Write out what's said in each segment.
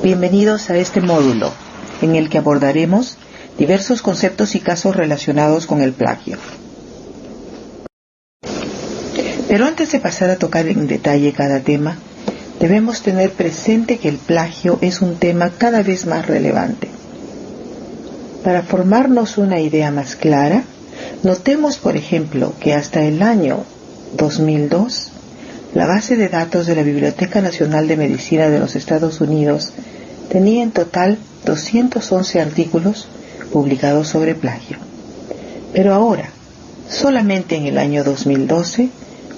Bienvenidos a este módulo, en el que abordaremos diversos conceptos y casos relacionados con el plagio. Pero antes de pasar a tocar en detalle cada tema, debemos tener presente que el plagio es un tema cada vez más relevante. Para formarnos una idea más clara, notemos, por ejemplo, que hasta el año 2002, la base de datos de la Biblioteca Nacional de Medicina de los Estados Unidos tenía en total 211 artículos publicados sobre plagio. Pero ahora, solamente en el año 2012,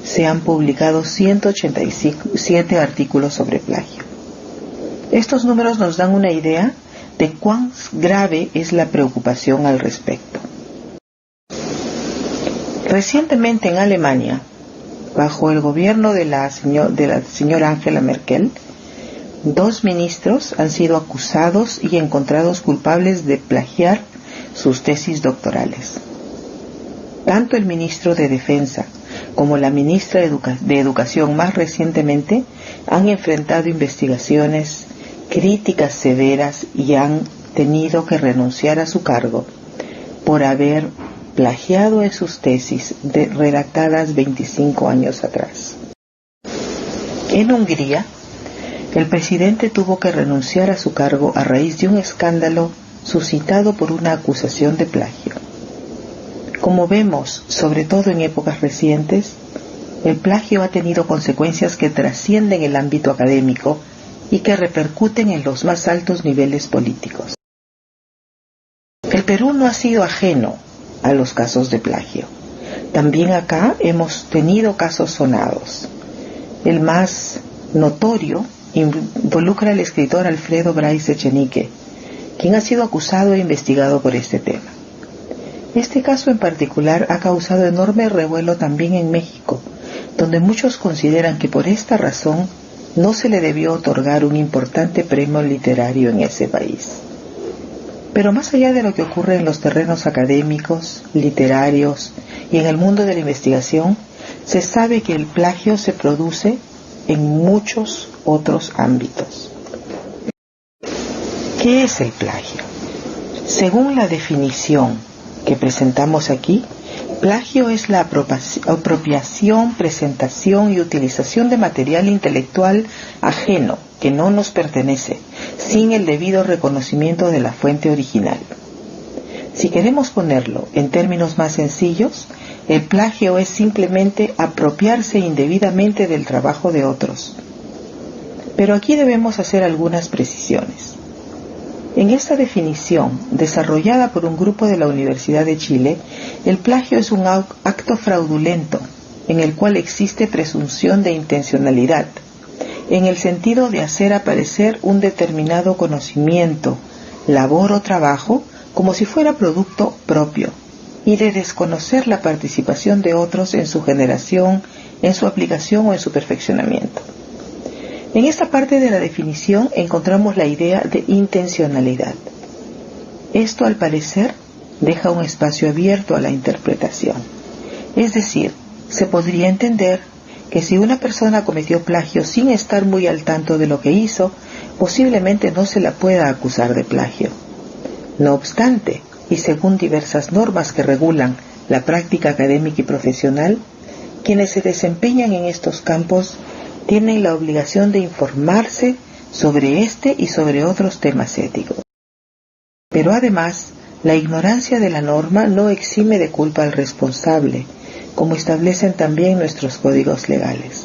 se han publicado 187 artículos sobre plagio. Estos números nos dan una idea de cuán grave es la preocupación al respecto. Recientemente en Alemania, bajo el gobierno de la señora Angela Merkel, 2 ministros han sido acusados y encontrados culpables de plagiar sus tesis doctorales. Tanto el ministro de Defensa como la ministra de Educación más recientemente han enfrentado investigaciones, críticas severas y han tenido que renunciar a su cargo por haber plagiado en sus tesis redactadas 25 años atrás. En Hungría, el presidente tuvo que renunciar a su cargo a raíz de un escándalo suscitado por una acusación de plagio. Como vemos, sobre todo en épocas recientes, el plagio ha tenido consecuencias que trascienden el ámbito académico y que repercuten en los más altos niveles políticos. El Perú no ha sido ajeno a los casos de plagio. También acá hemos tenido casos sonados. El más notorio involucra al escritor Alfredo Bryce Echenique, quien ha sido acusado e investigado por este tema. Este caso en particular ha causado enorme revuelo también en México, donde muchos consideran que por esta razón no se le debió otorgar un importante premio literario en ese país. Pero más allá de lo que ocurre en los terrenos académicos, literarios y en el mundo de la investigación, se sabe que el plagio se produce en muchos otros ámbitos. ¿Qué es el plagio? Según la definición que presentamos aquí, plagio es la apropiación, presentación y utilización de material intelectual ajeno que no nos pertenece, sin el debido reconocimiento de la fuente original. Si queremos ponerlo en términos más sencillos, el plagio es simplemente apropiarse indebidamente del trabajo de otros. Pero aquí debemos hacer algunas precisiones. En esta definición, desarrollada por un grupo de la Universidad de Chile, el plagio es un acto fraudulento en el cual existe presunción de intencionalidad, en el sentido de hacer aparecer un determinado conocimiento, labor o trabajo como si fuera producto propio, y de desconocer la participación de otros en su generación, en su aplicación o en su perfeccionamiento. En esta parte de la definición encontramos la idea de intencionalidad. Esto, al parecer, deja un espacio abierto a la interpretación. Es decir, se podría entender que si una persona cometió plagio sin estar muy al tanto de lo que hizo, posiblemente no se la pueda acusar de plagio. No obstante, y según diversas normas que regulan la práctica académica y profesional, quienes se desempeñan en estos campos tienen la obligación de informarse sobre este y sobre otros temas éticos. Pero además, la ignorancia de la norma no exime de culpa al responsable, como establecen también nuestros códigos legales.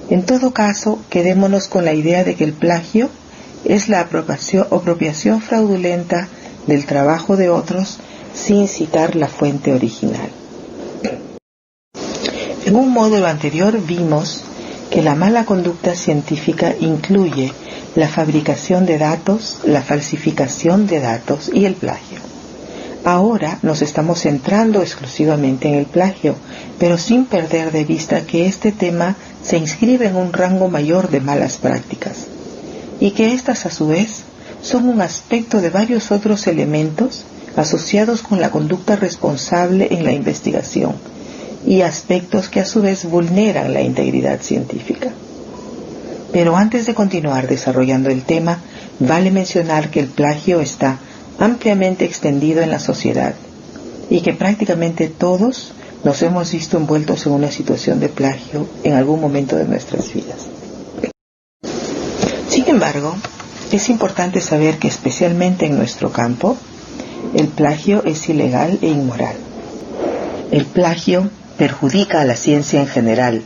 En todo caso, quedémonos con la idea de que el plagio es la apropiación fraudulenta del trabajo de otros sin citar la fuente original. En un módulo anterior vimos que la mala conducta científica incluye la fabricación de datos, la falsificación de datos y el plagio. Ahora nos estamos centrando exclusivamente en el plagio, pero sin perder de vista que este tema se inscribe en un rango mayor de malas prácticas, y que éstas a su vez son un aspecto de varios otros elementos asociados con la conducta responsable en la investigación, y aspectos que a su vez vulneran la integridad científica. Pero antes de continuar desarrollando el tema, Vale mencionar que el plagio está ampliamente extendido en la sociedad y que prácticamente todos nos hemos visto envueltos en una situación de plagio en algún momento de nuestras vidas. Sin embargo, es importante saber que especialmente en nuestro campo, el plagio es ilegal e inmoral. El plagio perjudica a la ciencia en general,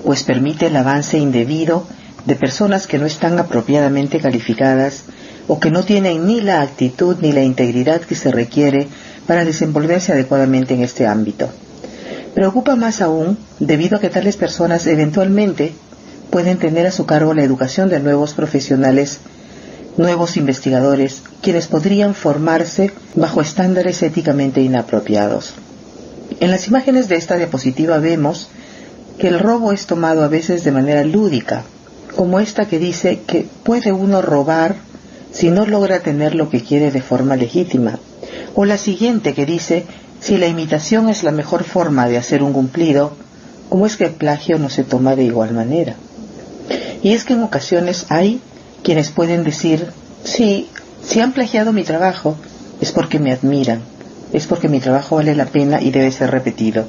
pues permite el avance indebido de personas que no están apropiadamente calificadas o que no tienen ni la actitud ni la integridad que se requiere para desenvolverse adecuadamente en este ámbito. Preocupa más aún debido a que tales personas eventualmente pueden tener a su cargo la educación de nuevos profesionales, nuevos investigadores, quienes podrían formarse bajo estándares éticamente inapropiados. En las imágenes de esta diapositiva vemos que el robo es tomado a veces de manera lúdica, como esta que dice que puede uno robar si no logra tener lo que quiere de forma legítima, o la siguiente que dice, si la imitación es la mejor forma de hacer un cumplido, ¿cómo es que el plagio no se toma de igual manera? Y es que en ocasiones hay quienes pueden decir, sí, si han plagiado mi trabajo, es porque me admiran, es porque mi trabajo vale la pena y debe ser repetido.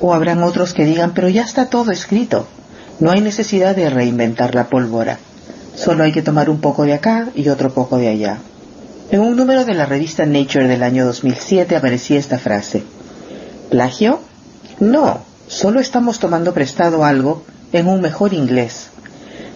O habrán otros que digan, pero ya está todo escrito, no hay necesidad de reinventar la pólvora, solo hay que tomar un poco de acá y otro poco de allá. En un número de la revista Nature del año 2007 aparecía esta frase, ¿plagio? No, solo estamos tomando prestado algo en un mejor inglés,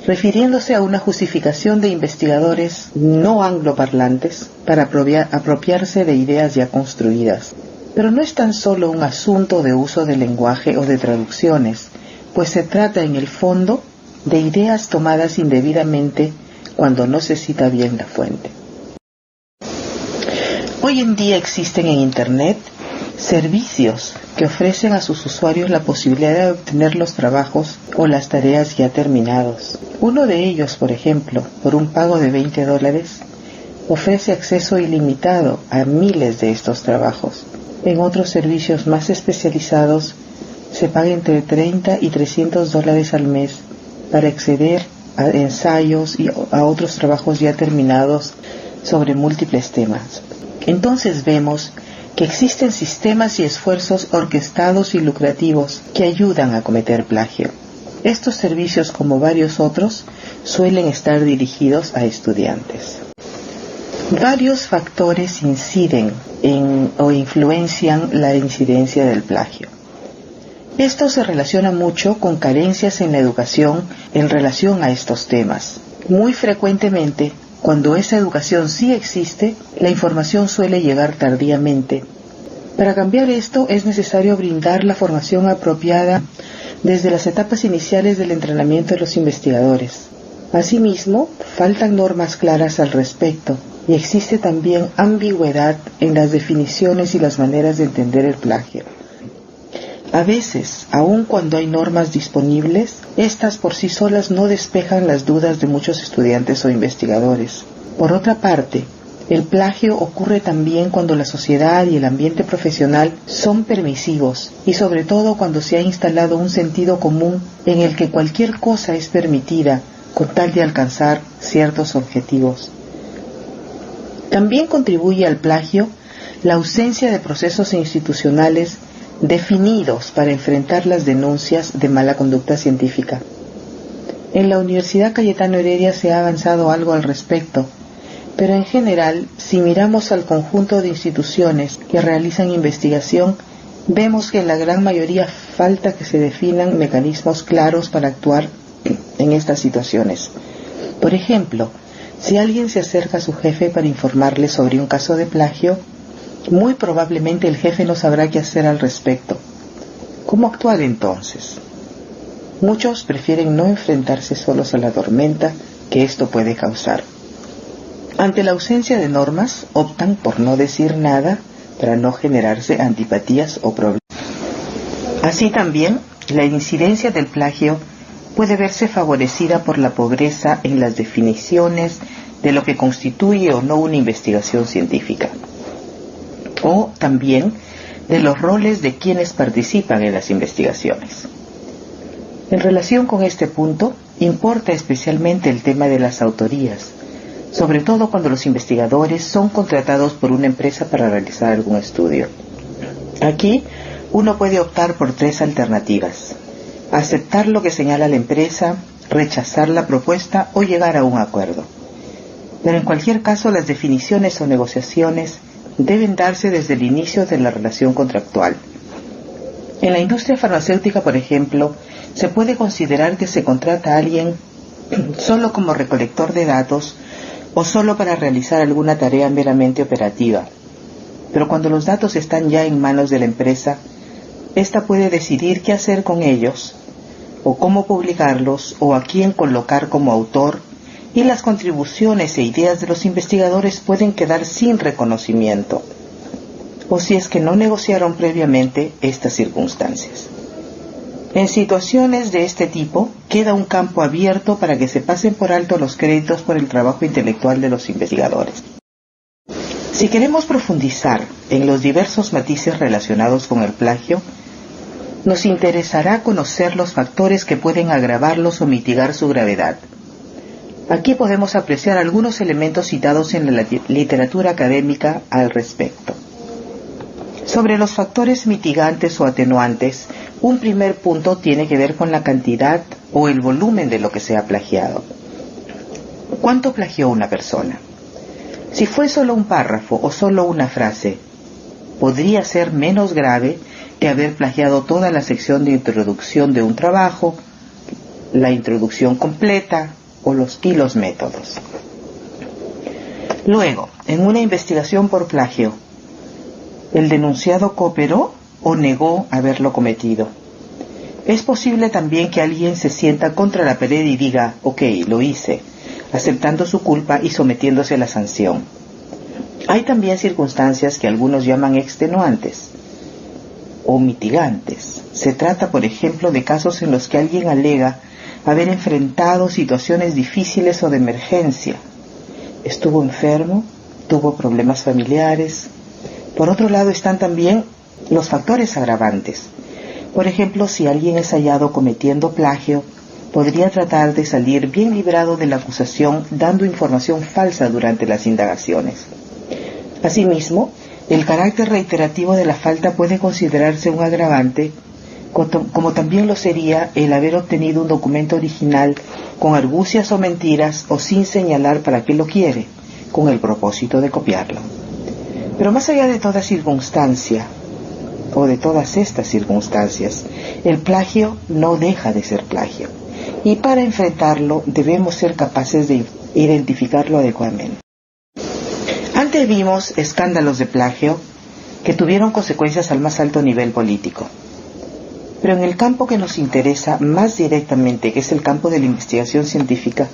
refiriéndose a una justificación de investigadores no angloparlantes para apropiarse de ideas ya construidas. Pero no es tan solo un asunto de uso de lenguaje o de traducciones, pues se trata en el fondo de ideas tomadas indebidamente cuando no se cita bien la fuente. Hoy en día existen en Internet servicios que ofrecen a sus usuarios la posibilidad de obtener los trabajos o las tareas ya terminados. Uno de ellos, por ejemplo, por un pago de $20, ofrece acceso ilimitado a miles de estos trabajos. En otros servicios más especializados se paga entre $30 y $300 al mes para acceder a ensayos y a otros trabajos ya terminados sobre múltiples temas. Entonces vemos que existen sistemas y esfuerzos orquestados y lucrativos que ayudan a cometer plagio. Estos servicios, como varios otros, suelen estar dirigidos a estudiantes. Varios factores inciden o influencian la incidencia del plagio. Esto se relaciona mucho con carencias en la educación en relación a estos temas. Muy frecuentemente, cuando esa educación sí existe, la información suele llegar tardíamente. Para cambiar esto es necesario brindar la formación apropiada desde las etapas iniciales del entrenamiento de los investigadores. Asimismo, faltan normas claras al respecto y existe también ambigüedad en las definiciones y las maneras de entender el plagio. A veces, aun cuando hay normas disponibles, estas por sí solas no despejan las dudas de muchos estudiantes o investigadores. Por otra parte, el plagio ocurre también cuando la sociedad y el ambiente profesional son permisivos y sobre todo cuando se ha instalado un sentido común en el que cualquier cosa es permitida con tal de alcanzar ciertos objetivos. También contribuye al plagio la ausencia de procesos institucionales definidos para enfrentar las denuncias de mala conducta científica. En la Universidad Cayetano Heredia se ha avanzado algo al respecto, pero en general, si miramos al conjunto de instituciones que realizan investigación, vemos que en la gran mayoría falta que se definan mecanismos claros para actuar en estas situaciones. Por ejemplo, si alguien se acerca a su jefe para informarle sobre un caso de plagio, muy probablemente el jefe no sabrá qué hacer al respecto. ¿Cómo actuar entonces? Muchos prefieren no enfrentarse solos a la tormenta que esto puede causar. Ante la ausencia de normas, optan por no decir nada para no generarse antipatías o problemas. Así también, la incidencia del plagio puede verse favorecida por la pobreza en las definiciones de lo que constituye o no una investigación científica, o también de los roles de quienes participan en las investigaciones. En relación con este punto, importa especialmente el tema de las autorías, sobre todo cuando los investigadores son contratados por una empresa para realizar algún estudio. Aquí uno puede optar por 3 alternativas: aceptar lo que señala la empresa, rechazar la propuesta o llegar a un acuerdo. Pero en cualquier caso, las definiciones o negociaciones deben darse desde el inicio de la relación contractual. En la industria farmacéutica, por ejemplo, se puede considerar que se contrata a alguien solo como recolector de datos o solo para realizar alguna tarea meramente operativa. Pero cuando los datos están ya en manos de la empresa, ésta puede decidir qué hacer con ellos, o cómo publicarlos, o a quién colocar como autor, y las contribuciones e ideas de los investigadores pueden quedar sin reconocimiento, o si es que no negociaron previamente estas circunstancias. En situaciones de este tipo, queda un campo abierto para que se pasen por alto los créditos por el trabajo intelectual de los investigadores. Si queremos profundizar en los diversos matices relacionados con el plagio, nos interesará conocer los factores que pueden agravarlos o mitigar su gravedad. Aquí podemos apreciar algunos elementos citados en la literatura académica al respecto. Sobre los factores mitigantes o atenuantes, un primer punto tiene que ver con la cantidad o el volumen de lo que se ha plagiado. ¿Cuánto plagió una persona? Si fue solo un párrafo o solo una frase, podría ser menos grave que haber plagiado toda la sección de introducción de un trabajo, la introducción completa o los métodos. Luego, en una investigación por plagio, ¿el denunciado cooperó o negó haberlo cometido? Es posible también que alguien se sienta contra la pared y diga, ok, lo hice, aceptando su culpa y sometiéndose a la sanción. Hay también circunstancias que algunos llaman extenuantes o mitigantes. Se trata, por ejemplo, de casos en los que alguien alega haber enfrentado situaciones difíciles o de emergencia. Estuvo enfermo, tuvo problemas familiares. Por otro lado están también los factores agravantes. Por ejemplo, si alguien es hallado cometiendo plagio, podría tratar de salir bien librado de la acusación dando información falsa durante las indagaciones. Asimismo, el carácter reiterativo de la falta puede considerarse un agravante, como también lo sería el haber obtenido un documento original con argucias o mentiras o sin señalar para qué lo quiere, con el propósito de copiarlo. Pero más allá de toda circunstancia, o de todas estas circunstancias, el plagio no deja de ser plagio, y para enfrentarlo debemos ser capaces de identificarlo adecuadamente. Antes vimos escándalos de plagio que tuvieron consecuencias al más alto nivel político. Pero en el campo que nos interesa más directamente, que es el campo de la investigación científica,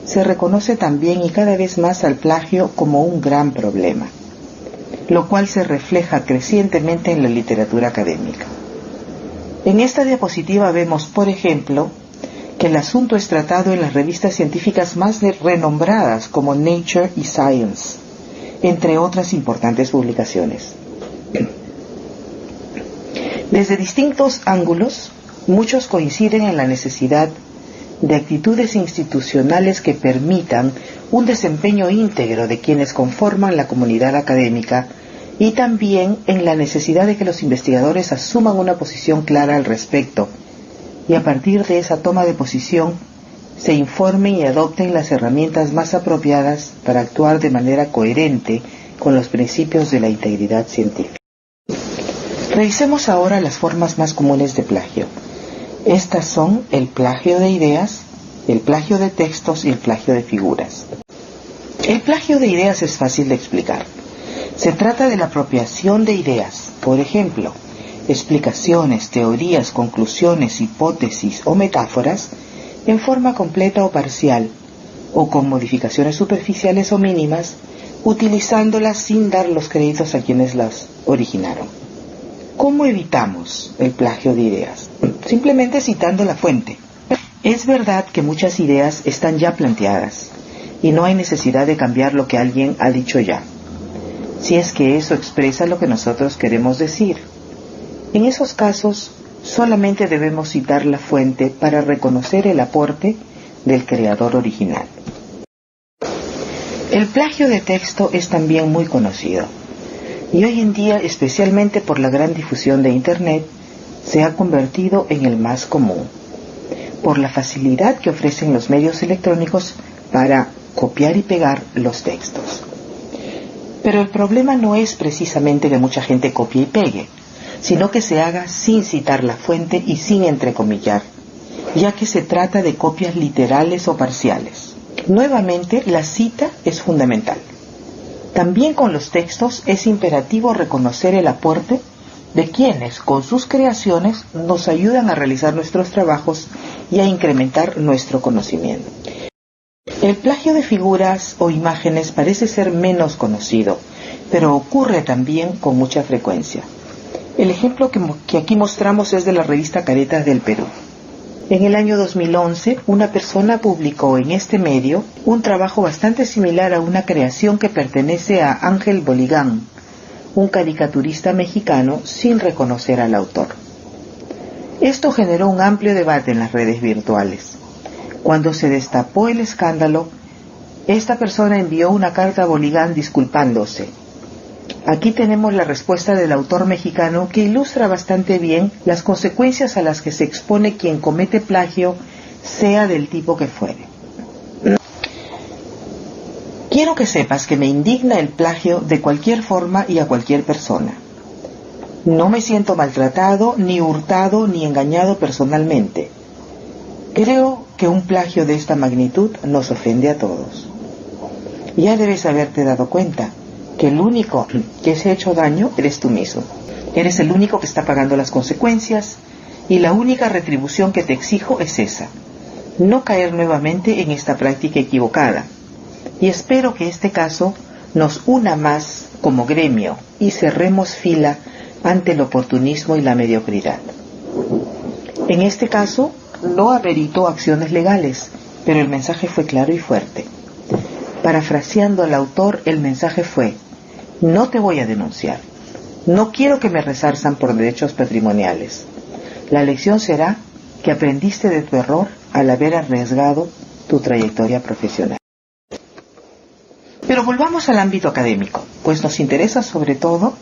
se reconoce también y cada vez más al plagio como un gran problema, lo cual se refleja crecientemente en la literatura académica. En esta diapositiva vemos, por ejemplo, que el asunto es tratado en las revistas científicas más renombradas como Nature y Science, entre otras importantes publicaciones. Desde distintos ángulos, muchos coinciden en la necesidad de actitudes institucionales que permitan un desempeño íntegro de quienes conforman la comunidad académica y también en la necesidad de que los investigadores asuman una posición clara al respecto y a partir de esa toma de posición se informen y adopten las herramientas más apropiadas para actuar de manera coherente con los principios de la integridad científica. Revisemos ahora las formas más comunes de plagio. Estas son el plagio de ideas, el plagio de textos y el plagio de figuras. El plagio de ideas es fácil de explicar. Se trata de la apropiación de ideas, por ejemplo, explicaciones, teorías, conclusiones, hipótesis o metáforas en forma completa o parcial, o con modificaciones superficiales o mínimas, utilizándolas sin dar los créditos a quienes las originaron. ¿Cómo evitamos el plagio de ideas? Simplemente citando la fuente. Es verdad que muchas ideas están ya planteadas y no hay necesidad de cambiar lo que alguien ha dicho ya, si es que eso expresa lo que nosotros queremos decir. En esos casos, solamente debemos citar la fuente para reconocer el aporte del creador original. El plagio de texto es también muy conocido, y hoy en día, especialmente por la gran difusión de Internet, se ha convertido en el más común, por la facilidad que ofrecen los medios electrónicos para copiar y pegar los textos. Pero el problema no es precisamente que mucha gente copie y pegue, sino que se haga sin citar la fuente y sin entrecomillar, ya que se trata de copias literales o parciales. Nuevamente, la cita es fundamental. También con los textos es imperativo reconocer el aporte de quienes, con sus creaciones, nos ayudan a realizar nuestros trabajos y a incrementar nuestro conocimiento. El plagio de figuras o imágenes parece ser menos conocido, pero ocurre también con mucha frecuencia. El ejemplo que aquí mostramos es de la revista Caretas del Perú. En el año 2011, una persona publicó en este medio un trabajo bastante similar a una creación que pertenece a Ángel Boligán, un caricaturista mexicano, sin reconocer al autor. Esto generó un amplio debate en las redes virtuales. Cuando se destapó el escándalo, esta persona envió una carta a Boligán disculpándose. Aquí tenemos la respuesta del autor mexicano, que ilustra bastante bien las consecuencias a las que se expone quien comete plagio, sea del tipo que fuere. Quiero que sepas que me indigna el plagio de cualquier forma y a cualquier persona. No me siento maltratado, ni hurtado, ni engañado personalmente. Creo que un plagio de esta magnitud nos ofende a todos. Ya debes haberte dado cuenta que el único que se ha hecho daño eres tú mismo. Eres el único que está pagando las consecuencias, y la única retribución que te exijo es esa: no caer nuevamente en esta práctica equivocada. Y espero que este caso nos una más como gremio y cerremos fila ante el oportunismo y la mediocridad. En este caso no ameritó acciones legales, pero el mensaje fue claro y fuerte. Parafraseando al autor, el mensaje fue: no te voy a denunciar, no quiero que me resarzan por derechos patrimoniales. La lección será que aprendiste de tu error al haber arriesgado tu trayectoria profesional. Pero volvamos al ámbito académico, pues nos interesa sobre todo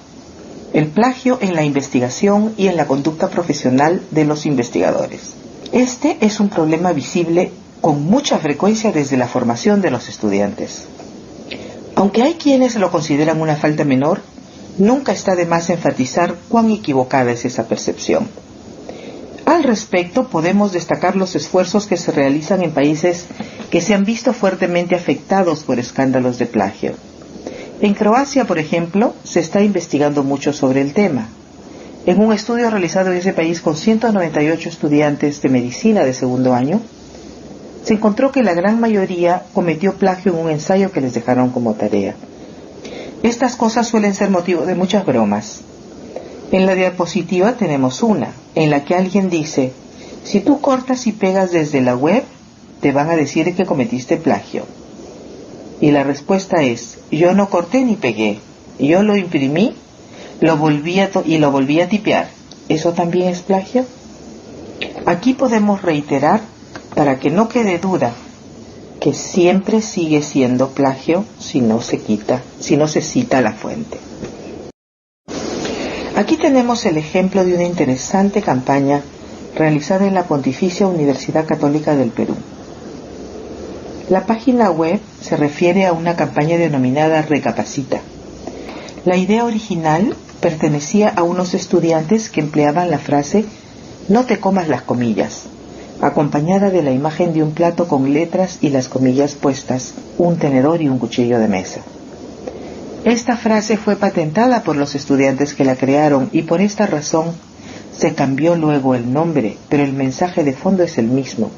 el plagio en la investigación y en la conducta profesional de los investigadores. Este es un problema visible con mucha frecuencia desde la formación de los estudiantes. Aunque hay quienes lo consideran una falta menor, nunca está de más enfatizar cuán equivocada es esa percepción. Al respecto, podemos destacar los esfuerzos que se realizan en países que se han visto fuertemente afectados por escándalos de plagio. En Croacia, por ejemplo, se está investigando mucho sobre el tema. En un estudio realizado en ese país con 198 estudiantes de medicina de segundo año, se encontró que la gran mayoría cometió plagio en un ensayo que les dejaron como tarea. Estas cosas suelen ser motivo de muchas bromas. En la diapositiva tenemos una, en la que alguien dice: si tú cortas y pegas desde la web, te van a decir que cometiste plagio. Y la respuesta es: yo no corté ni pegué, yo lo imprimí, lo volví a tipear. ¿Eso también es plagio? Aquí podemos reiterar, para que no quede duda, que siempre sigue siendo plagio si no se cita la fuente. Aquí tenemos el ejemplo de una interesante campaña realizada en la Pontificia Universidad Católica del Perú. La página web se refiere a una campaña denominada Recapacita. La idea original pertenecía a unos estudiantes que empleaban la frase "no te comas las comillas", acompañada de la imagen de un plato con letras y las comillas puestas, un tenedor y un cuchillo de mesa. Esta frase fue patentada por los estudiantes que la crearon, y por esta razón se cambió luego el nombre, pero el mensaje de fondo es el mismo.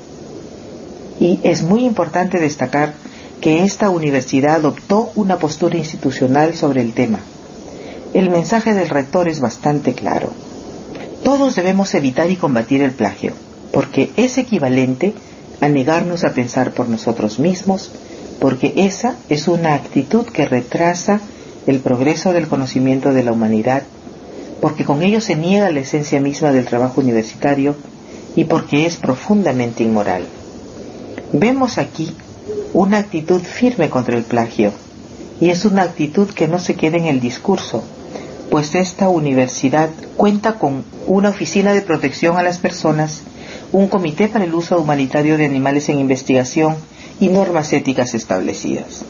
Y es muy importante destacar que esta universidad adoptó una postura institucional sobre el tema. El mensaje del rector es bastante claro: todos debemos evitar y combatir el plagio, porque es equivalente a negarnos a pensar por nosotros mismos, porque esa es una actitud que retrasa el progreso del conocimiento de la humanidad, porque con ello se niega la esencia misma del trabajo universitario y porque es profundamente inmoral. Vemos aquí una actitud firme contra el plagio, y es una actitud que no se queda en el discurso, pues esta universidad cuenta con una oficina de protección a las personas, un comité para el uso humanitario de animales en investigación y normas éticas establecidas.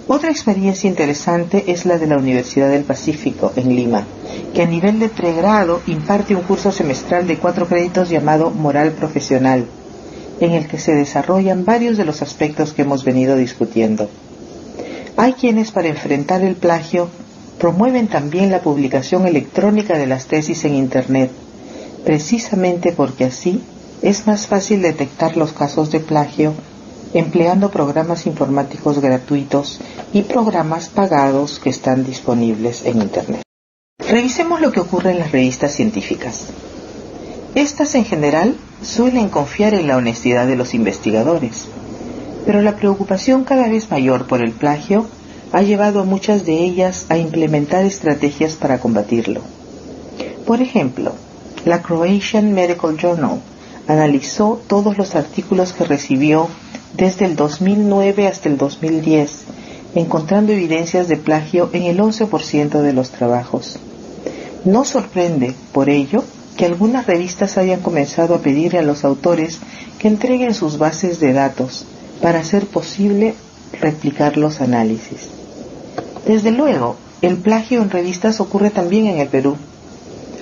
Otra experiencia interesante es la de la Universidad del Pacífico en Lima, que a nivel de pregrado imparte un curso semestral de 4 créditos llamado Moral Profesional, en el que se desarrollan varios de los aspectos que hemos venido discutiendo. Hay quienes, para enfrentar el plagio, promueven también la publicación electrónica de las tesis en Internet, precisamente porque así es más fácil detectar los casos de plagio empleando programas informáticos gratuitos y programas pagados que están disponibles en Internet. Revisemos lo que ocurre en las revistas científicas. Estas en general suelen confiar en la honestidad de los investigadores, pero la preocupación cada vez mayor por el plagio ha llevado a muchas de ellas a implementar estrategias para combatirlo. Por ejemplo, la Croatian Medical Journal analizó todos los artículos que recibió desde el 2009 hasta el 2010, encontrando evidencias de plagio en el 11% de los trabajos. No sorprende, por ello, que algunas revistas hayan comenzado a pedirle a los autores que entreguen sus bases de datos para hacer posible replicar los análisis. Desde luego, el plagio en revistas ocurre también en el Perú,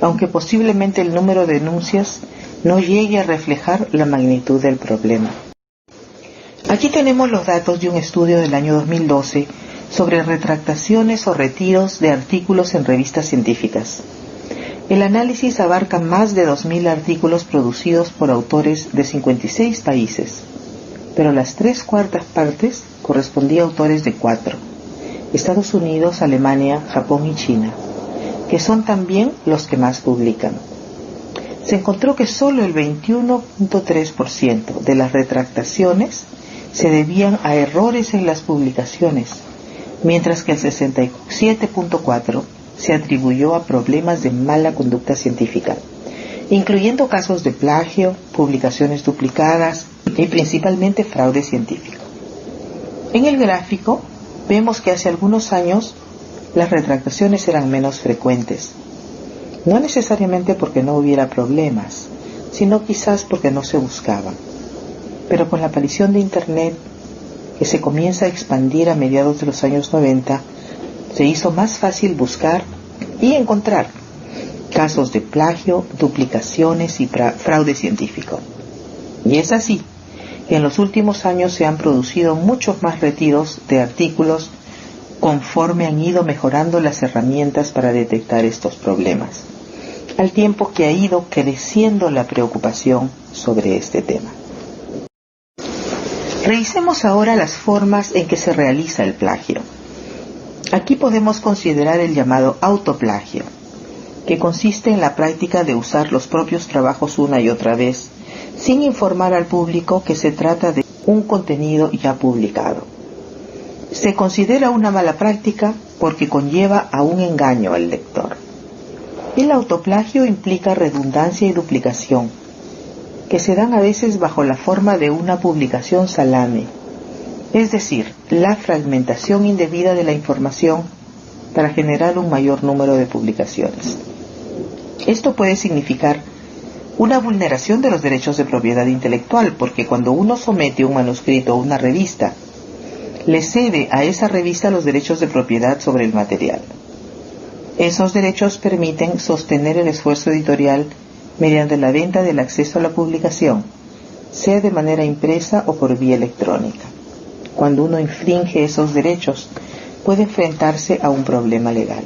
aunque posiblemente el número de denuncias no llegue a reflejar la magnitud del problema. Aquí tenemos los datos de un estudio del año 2012 sobre retractaciones o retiros de artículos en revistas científicas. El análisis abarca más de 2.000 artículos producidos por autores de 56 países, pero las 3/4 partes correspondían a autores de 4, Estados Unidos, Alemania, Japón y China, que son también los que más publican. Se encontró que solo el 21.3% de las retractaciones se debían a errores en las publicaciones, mientras que el 67.4% se atribuyó a problemas de mala conducta científica, incluyendo casos de plagio, publicaciones duplicadas y principalmente fraude científico. En el gráfico vemos que hace algunos años las retractaciones eran menos frecuentes, no necesariamente porque no hubiera problemas, sino quizás porque no se buscaban. Pero con la aparición de Internet, que se comienza a expandir a mediados de los años 90, se hizo más fácil buscar y encontrar casos de plagio, duplicaciones y fraude científico. Y es así que en los últimos años se han producido muchos más retiros de artículos conforme han ido mejorando las herramientas para detectar estos problemas, al tiempo que ha ido creciendo la preocupación sobre este tema. Revisemos ahora las formas en que se realiza el plagio. Aquí podemos considerar el llamado autoplagio, que consiste en la práctica de usar los propios trabajos una y otra vez, sin informar al público que se trata de un contenido ya publicado. Se considera una mala práctica porque conlleva a un engaño al lector. El autoplagio implica redundancia y duplicación, que se dan a veces bajo la forma de una publicación salame, es decir, la fragmentación indebida de la información para generar un mayor número de publicaciones. Esto puede significar una vulneración de los derechos de propiedad intelectual, porque cuando uno somete un manuscrito a una revista, le cede a esa revista los derechos de propiedad sobre el material. Esos derechos permiten sostener el esfuerzo editorial mediante la venta del acceso a la publicación, sea de manera impresa o por vía electrónica. Cuando uno infringe esos derechos, puede enfrentarse a un problema legal.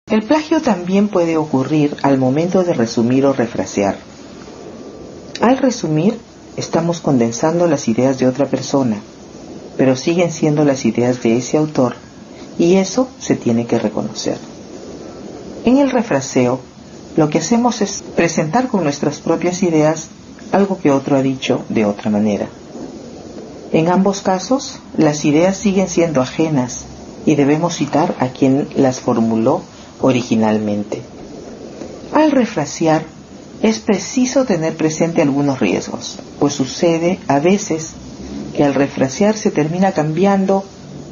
El plagio también puede ocurrir al momento de resumir o refrasear. Al resumir, estamos condensando las ideas de otra persona, pero siguen siendo las ideas de ese autor, y eso se tiene que reconocer. En el refraseo, lo que hacemos es presentar con nuestras propias ideas algo que otro ha dicho de otra manera. En ambos casos, las ideas siguen siendo ajenas y debemos citar a quien las formuló originalmente. Al refrasear, es preciso tener presente algunos riesgos, pues sucede a veces que al refrasear se termina cambiando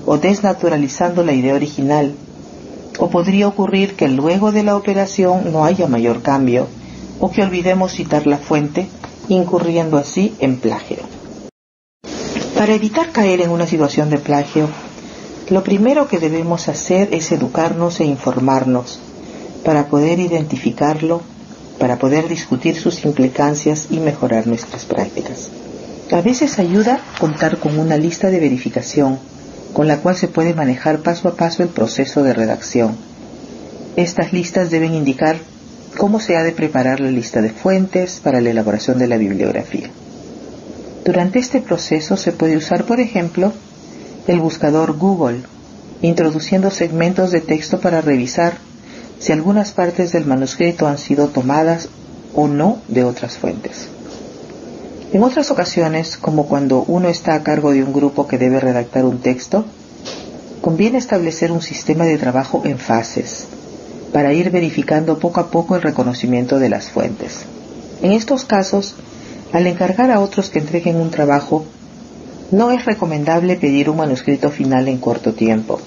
o desnaturalizando la idea original, o podría ocurrir que luego de la operación no haya mayor cambio, o que olvidemos citar la fuente, incurriendo así en plagio. Para evitar caer en una situación de plagio, lo primero que debemos hacer es educarnos e informarnos para poder identificarlo, para poder discutir sus implicancias y mejorar nuestras prácticas. A veces ayuda contar con una lista de verificación con la cual se puede manejar paso a paso el proceso de redacción. Estas listas deben indicar cómo se ha de preparar la lista de fuentes para la elaboración de la bibliografía. Durante este proceso se puede usar, por ejemplo, el buscador Google, introduciendo segmentos de texto para revisar si algunas partes del manuscrito han sido tomadas o no de otras fuentes. En otras ocasiones, como cuando uno está a cargo de un grupo que debe redactar un texto, conviene establecer un sistema de trabajo en fases, para ir verificando poco a poco el reconocimiento de las fuentes. En estos casos, al encargar a otros que entreguen un trabajo, no es recomendable pedir un manuscrito final en corto tiempo.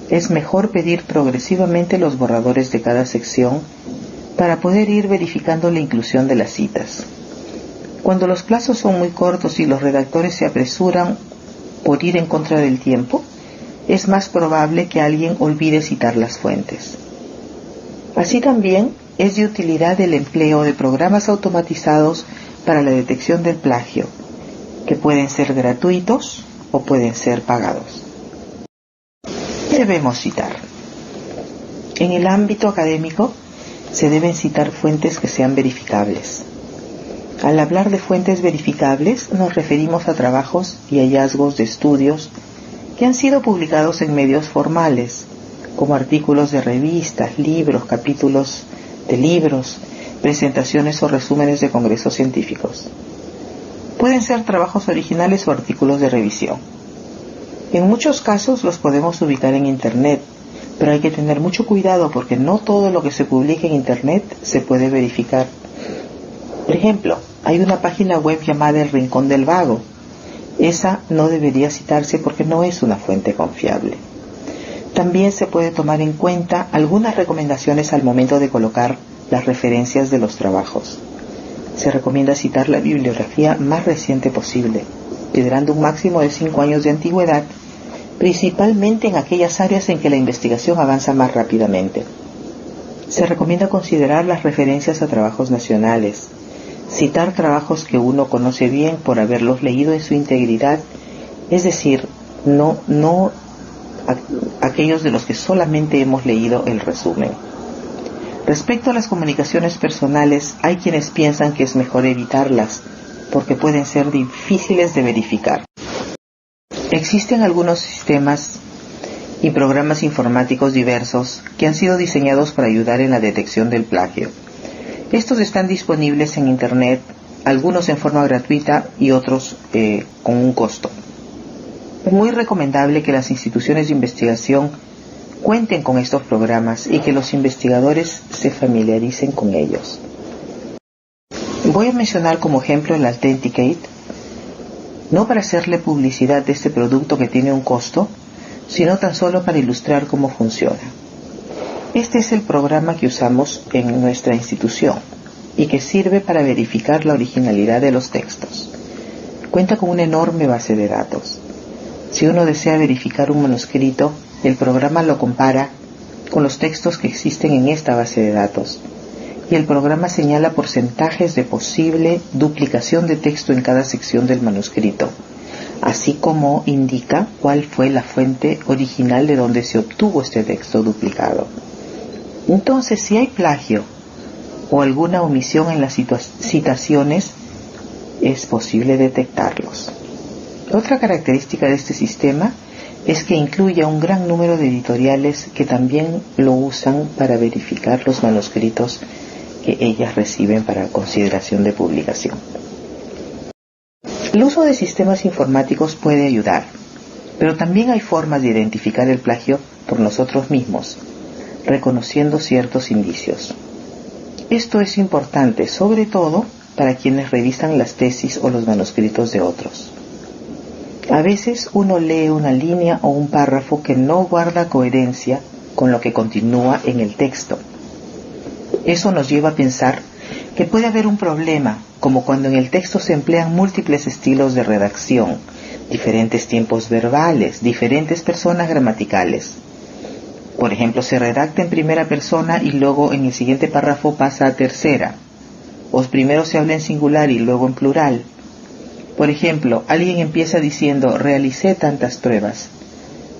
Es mejor pedir progresivamente los borradores de cada sección para poder ir verificando la inclusión de las citas. Cuando los plazos son muy cortos y los redactores se apresuran por ir en contra del tiempo, es más probable que alguien olvide citar las fuentes. Así también es de utilidad el empleo de programas automatizados para la detección del plagio, que pueden ser gratuitos o pueden ser pagados. Debemos citar. En el ámbito académico se deben citar fuentes que sean verificables. Al hablar de fuentes verificables nos referimos a trabajos y hallazgos de estudios que han sido publicados en medios formales, como artículos de revistas, libros, capítulos de libros, presentaciones o resúmenes de congresos científicos. Pueden ser trabajos originales o artículos de revisión. En muchos casos los podemos ubicar en Internet, pero hay que tener mucho cuidado porque no todo lo que se publica en Internet se puede verificar. Por ejemplo, hay una página web llamada El Rincón del Vago. Esa no debería citarse porque no es una fuente confiable. También se puede tomar en cuenta algunas recomendaciones al momento de colocar las referencias de los trabajos. Se recomienda citar la bibliografía más reciente posible, considerando un máximo de 5 años de antigüedad, principalmente en aquellas áreas en que la investigación avanza más rápidamente. Se recomienda considerar las referencias a trabajos nacionales, citar trabajos que uno conoce bien por haberlos leído en su integridad, es decir, no aquellos de los que solamente hemos leído el resumen. Respecto a las comunicaciones personales, hay quienes piensan que es mejor evitarlas, porque pueden ser difíciles de verificar. Existen algunos sistemas y programas informáticos diversos que han sido diseñados para ayudar en la detección del plagio. Estos están disponibles en Internet, algunos en forma gratuita y otros con un costo. Es muy recomendable que las instituciones de investigación cuenten con estos programas y que los investigadores se familiaricen con ellos. Voy a mencionar como ejemplo el Authenticate, no para hacerle publicidad de este producto que tiene un costo, sino tan solo para ilustrar cómo funciona. Este es el programa que usamos en nuestra institución y que sirve para verificar la originalidad de los textos. Cuenta con una enorme base de datos. Si uno desea verificar un manuscrito, el programa lo compara con los textos que existen en esta base de datos y el programa señala porcentajes de posible duplicación de texto en cada sección del manuscrito, así como indica cuál fue la fuente original de donde se obtuvo este texto duplicado. Entonces, si hay plagio o alguna omisión en las citaciones, es posible detectarlos. Otra característica de este sistema es que incluye a un gran número de editoriales que también lo usan para verificar los manuscritos que ellas reciben para consideración de publicación. El uso de sistemas informáticos puede ayudar, pero también hay formas de identificar el plagio por nosotros mismos, reconociendo ciertos indicios. Esto es importante, sobre todo para quienes revisan las tesis o los manuscritos de otros. A veces uno lee una línea o un párrafo que no guarda coherencia con lo que continúa en el texto. Eso nos lleva a pensar que puede haber un problema, como cuando en el texto se emplean múltiples estilos de redacción, diferentes tiempos verbales, diferentes personas gramaticales. Por ejemplo, se redacta en primera persona y luego en el siguiente párrafo pasa a tercera. O primero se habla en singular y luego en plural. Por ejemplo, alguien empieza diciendo realicé tantas pruebas,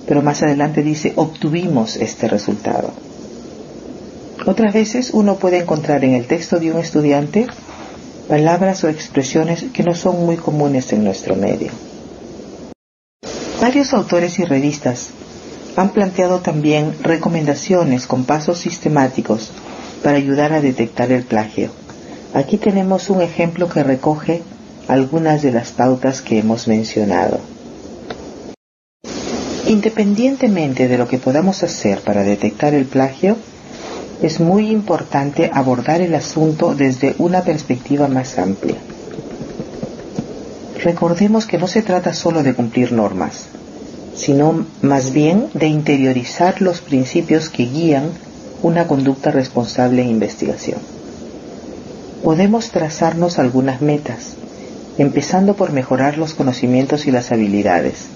pero más adelante dice obtuvimos este resultado. Otras veces uno puede encontrar en el texto de un estudiante palabras o expresiones que no son muy comunes en nuestro medio. Varios autores y revistas han planteado también recomendaciones con pasos sistemáticos para ayudar a detectar el plagio. Aquí tenemos un ejemplo que recoge algunas de las pautas que hemos mencionado. Independientemente de lo que podamos hacer para detectar el plagio, es muy importante abordar el asunto desde una perspectiva más amplia. Recordemos que no se trata solo de cumplir normas, sino más bien de interiorizar los principios que guían una conducta responsable en investigación. Podemos trazarnos algunas metas, empezando por mejorar los conocimientos y las habilidades,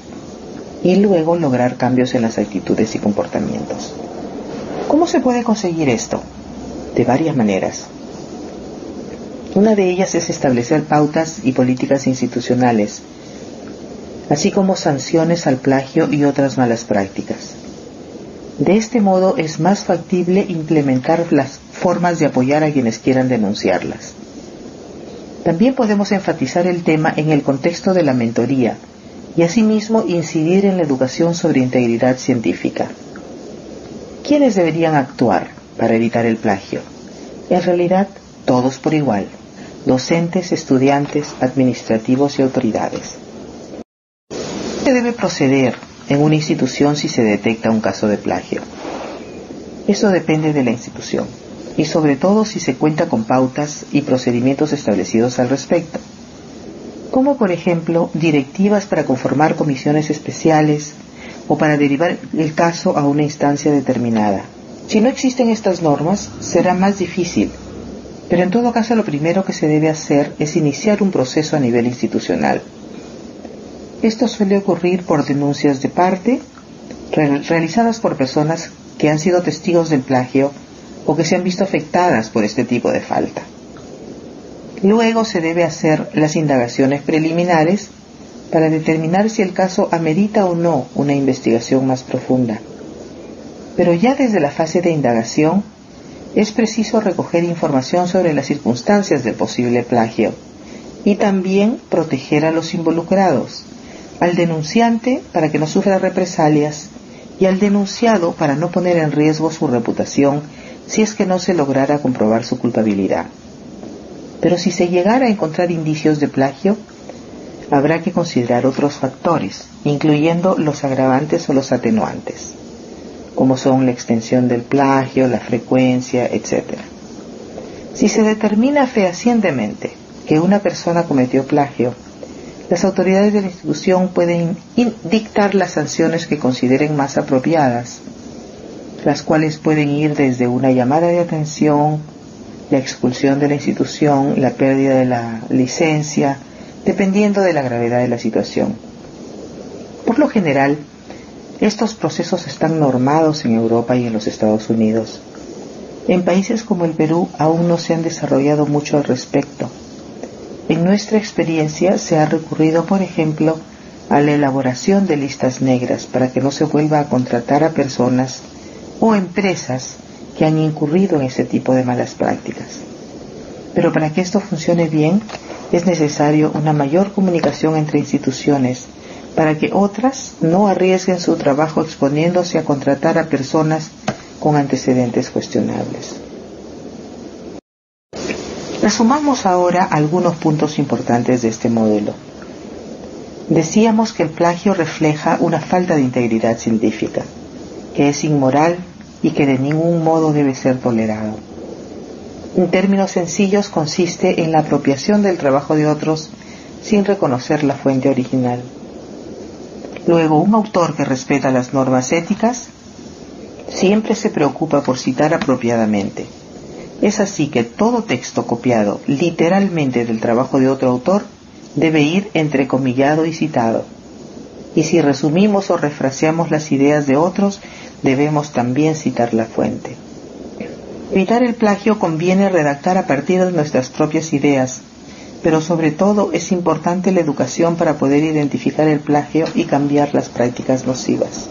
y luego lograr cambios en las actitudes y comportamientos. ¿Cómo se puede conseguir esto? De varias maneras. Una de ellas es establecer pautas y políticas institucionales, así como sanciones al plagio y otras malas prácticas. De este modo es más factible implementar las formas de apoyar a quienes quieran denunciarlas. También podemos enfatizar el tema en el contexto de la mentoría y asimismo incidir en la educación sobre integridad científica. ¿Quiénes deberían actuar para evitar el plagio? En realidad, todos por igual: docentes, estudiantes, administrativos y autoridades. ¿Qué debe proceder en una institución si se detecta un caso de plagio? Eso depende de la institución y sobre todo si se cuenta con pautas y procedimientos establecidos al respecto, como por ejemplo directivas para conformar comisiones especiales o para derivar el caso a una instancia determinada. Si no existen estas normas, será más difícil, pero en todo caso lo primero que se debe hacer es iniciar un proceso a nivel institucional. Esto suele ocurrir por denuncias de parte, realizadas por personas que han sido testigos del plagio o que se han visto afectadas por este tipo de falta. Luego se debe hacer las indagaciones preliminares para determinar si el caso amerita o no una investigación más profunda. Pero ya desde la fase de indagación es preciso recoger información sobre las circunstancias del posible plagio y también proteger a los involucrados, al denunciante para que no sufra represalias y al denunciado para no poner en riesgo su reputación si es que no se lograra comprobar su culpabilidad. Pero si se llegara a encontrar indicios de plagio, habrá que considerar otros factores, incluyendo los agravantes o los atenuantes, como son la extensión del plagio, la frecuencia, etc. Si se determina fehacientemente que una persona cometió plagio, las autoridades de la institución pueden dictar las sanciones que consideren más apropiadas, las cuales pueden ir desde una llamada de atención, la expulsión de la institución, la pérdida de la licencia, dependiendo de la gravedad de la situación. Por lo general, estos procesos están normados en Europa y en los Estados Unidos. En países como el Perú aún no se han desarrollado mucho al respecto. En nuestra experiencia se ha recurrido, por ejemplo, a la elaboración de listas negras para que no se vuelva a contratar a personas o empresas que han incurrido en ese tipo de malas prácticas. Pero para que esto funcione bien, es necesario una mayor comunicación entre instituciones para que otras no arriesguen su trabajo exponiéndose a contratar a personas con antecedentes cuestionables. Resumamos ahora algunos puntos importantes de este modelo. Decíamos que el plagio refleja una falta de integridad científica, que es inmoral y que de ningún modo debe ser tolerado. En términos sencillos, consiste en la apropiación del trabajo de otros sin reconocer la fuente original. Luego, un autor que respeta las normas éticas siempre se preocupa por citar apropiadamente. Es así que todo texto copiado literalmente del trabajo de otro autor debe ir entrecomillado y citado. Y si resumimos o refraseamos las ideas de otros, debemos también citar la fuente. Evitar el plagio conviene redactar a partir de nuestras propias ideas, pero sobre todo es importante la educación para poder identificar el plagio y cambiar las prácticas nocivas.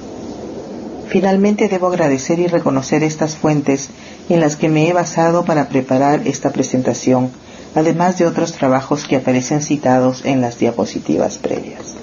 Finalmente debo agradecer y reconocer estas fuentes en las que me he basado para preparar esta presentación, además de otros trabajos que aparecen citados en las diapositivas previas.